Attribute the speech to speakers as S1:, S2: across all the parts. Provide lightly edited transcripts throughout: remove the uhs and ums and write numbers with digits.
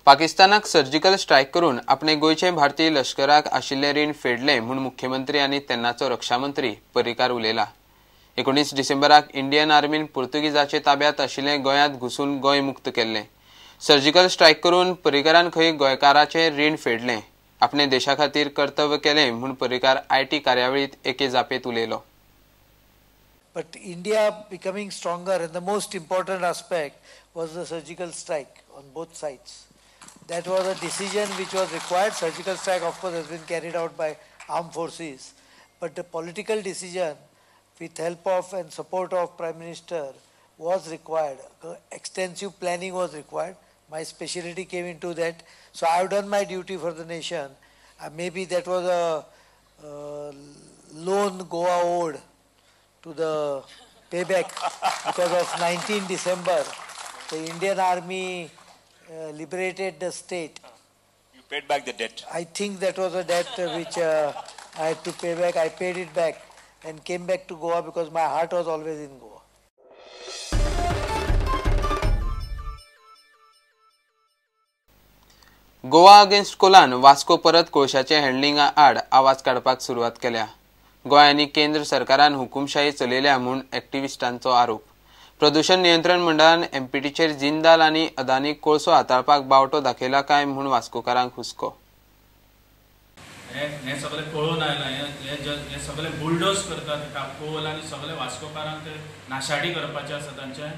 S1: पाकिस्तानाक surgical strike करून आपणे गोयचे भारतीय लष्कराक आशिल्ले रीण फेडले म्हूण मुख्यमंत्री आनी तेन्नाचो रक्षामंत्री पर्रीकार उलयला। 19 डिसेंबराक इंडियन आर्मीन पुर्तुगीजाचे ताब्यांत आशिल्ले गोंयांत घुसून गोंय मुक्त केल्ले। सर्जिकल स्ट्रायक करून पर्रीकारान खंय गोंयकारांचे रीण फेडले, आपणे देशा खातीर कर्तव्य केले म्हूण पर्रीकार आयटी कार्यावळीत एके जापेत उलयलो।
S2: But India becoming stronger, and the most important aspect was the surgical strike on both sides. That was a decision which was required. Surgical strike, of course, has been carried out by armed forces, but the political decision, with help of and support of Prime Minister, was required. Extensive planning was required. My specialty came into that, so I have done my duty for the nation. Maybe that was a loan Goa owed to the payback because of 19 December, the Indian Army liberated the state.
S3: You paid back the debt.
S2: I think that was a debt which I had to pay back. I paid it back and came back to Goa because my heart was always in Goa.
S1: Goa against Kolhan Vasco परत कोळशाचे हँडलिंगा आड आवाज काडपाक सुरवात केल्या। गोंय आनी केंद्र सरकारान हुकुमशाही चलयल्या म्हूण एक्टिव्हिस्टांचो आरोप। प्रदूषण नियंत्रण मंडळान एमपीटीचेर जिंदाल आनी अदानी कोळसो हाताळपाक बावटो दाखयला काय म्हूण वास्कोकारांक हुस्को।
S4: हे सगळे पळोवन आयला, हे सगळे बुलडोज करतात कोल आनी सगळे वास्कोकारांक नाशाडी करपाचे आसा। तांचे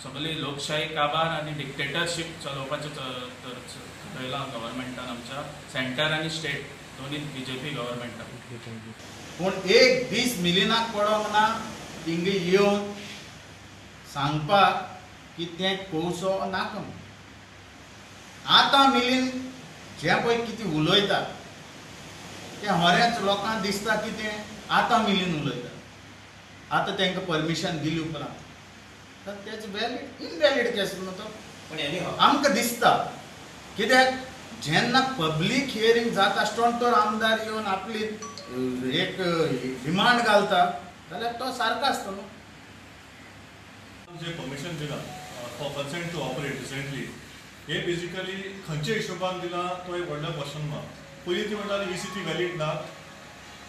S4: सगळी लोकशाही काबार आनी डिक्टेटरशीप चलोवपाचे थरयला गव्हर्मेंटान, आमच्या सेंटर आनी स्टेट दोन्ही बीजेपी गव्हर्मेंटान।
S5: पूण एक दीस मिलिनाक पडोंक ना थिंग येवन सांगपाक की तें कोळसो नाका। आतां मिलीन जे पळय कितें उलयता तें खरेंच लोकांक दिसता की तें आतां मिलीन उलयता। आतां तांकां परमिशन दिली उपरांत तर तेच वॅलीड इनवॅलीड केस न्हू तो। पूण आमकां दिसता कित्याक जेन्ना पब्लीक हियरींग जाता स्टोंटोर आमदार येवन आपली एक डिमांड घालता जाल्यार तो सारको आसता न्हू।
S6: जे परमिशन दिला for consent to operate recently, हे बेसिकली खंयच्या हिशोबान दिला तो एक व्हडलो क्वेश्चन मार्क। पयलीं ती म्हणटाली ईसीटी वॅलीड ना,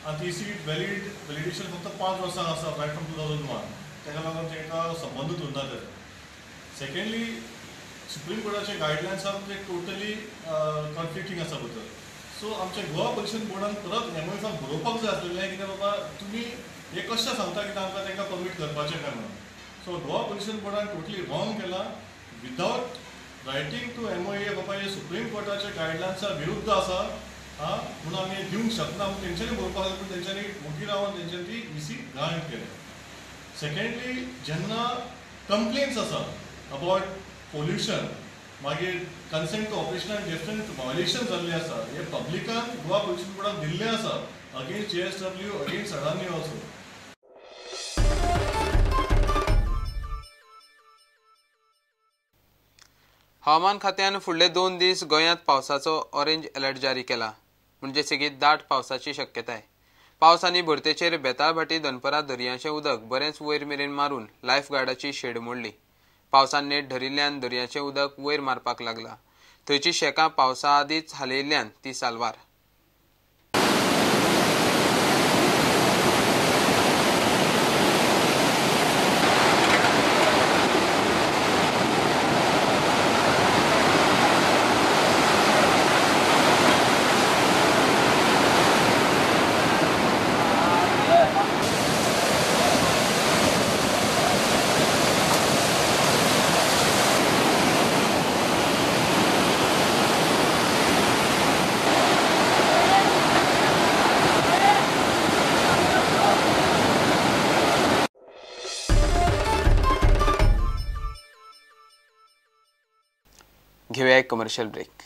S6: आनी ती ईसीटी वॅलिडेशन फक्त 5 वर्सांक आसा रायट फ्रॉम 2001, ताका लागून तांकां संबंदूच उरना तेजो। सेकेंडली सुप्रीम कोर्टाचे गायडलायन्स आसा ते टोटली कॉन्फ्लिक्टींग आसा भितर। सो आमच्या गोवा पोल्युशन बोर्डान परत एमओएफाक बरोवपाक जाय आसलेलें कित्याक बाबा तुमी हे कशें सांगता की आमकां तांकां परमीट करपाचें काय म्हणून। सो गोवा पोल्युशन बोर्डान टोटली रॉंग केला विदाउट रायटींग टू एमओए बाबा हे सुप्रीम कोर्टाच्या गायडलायन्सा विरुद्ध आसा म्हणून आमी दिवंक शकना म्हणून तेंच्यांनी बरोवपाक जाय, पूण तेंच्यांनी मोगी रावन तेंच्यांनी ती ईसी ग्रांट केलें। सेकेंडली जेन्ना कंप्लेन्स आसा अबाउट पोल्युशन मागीर कन्सेंट टू ऑपरेशनान डिफरंट वायोलेशन जाल्ले आसा, हे पब्लिकान गोवा पोल्युशन बोर्डाक दिल्ले आसा अगेन्स्ट JSW, अगेन्स्ट अडानी ऑल्सो।
S1: हवामान खात्यान फुडले 2 दीस गोंयांत पावसाचो ऑरेंज अलर्ट जारी केला, म्हणजे सेगीत दाट पावसाची शक्यताय। पावस आनी भरतेचेर बेताळभाटी दनपरा दर्याचें उदक बरेंच वयर मेरेन मारून लायफगार्डाची शेड मोडली। पावसान नेट धरिल्ल्यान दर्याचें उदक वयर मारपाक लागला। थंयची शेकां पावसा आदींच हालयिल्ल्यान ती साल्वार। घेऊया एक कमर्शियल ब्रेक।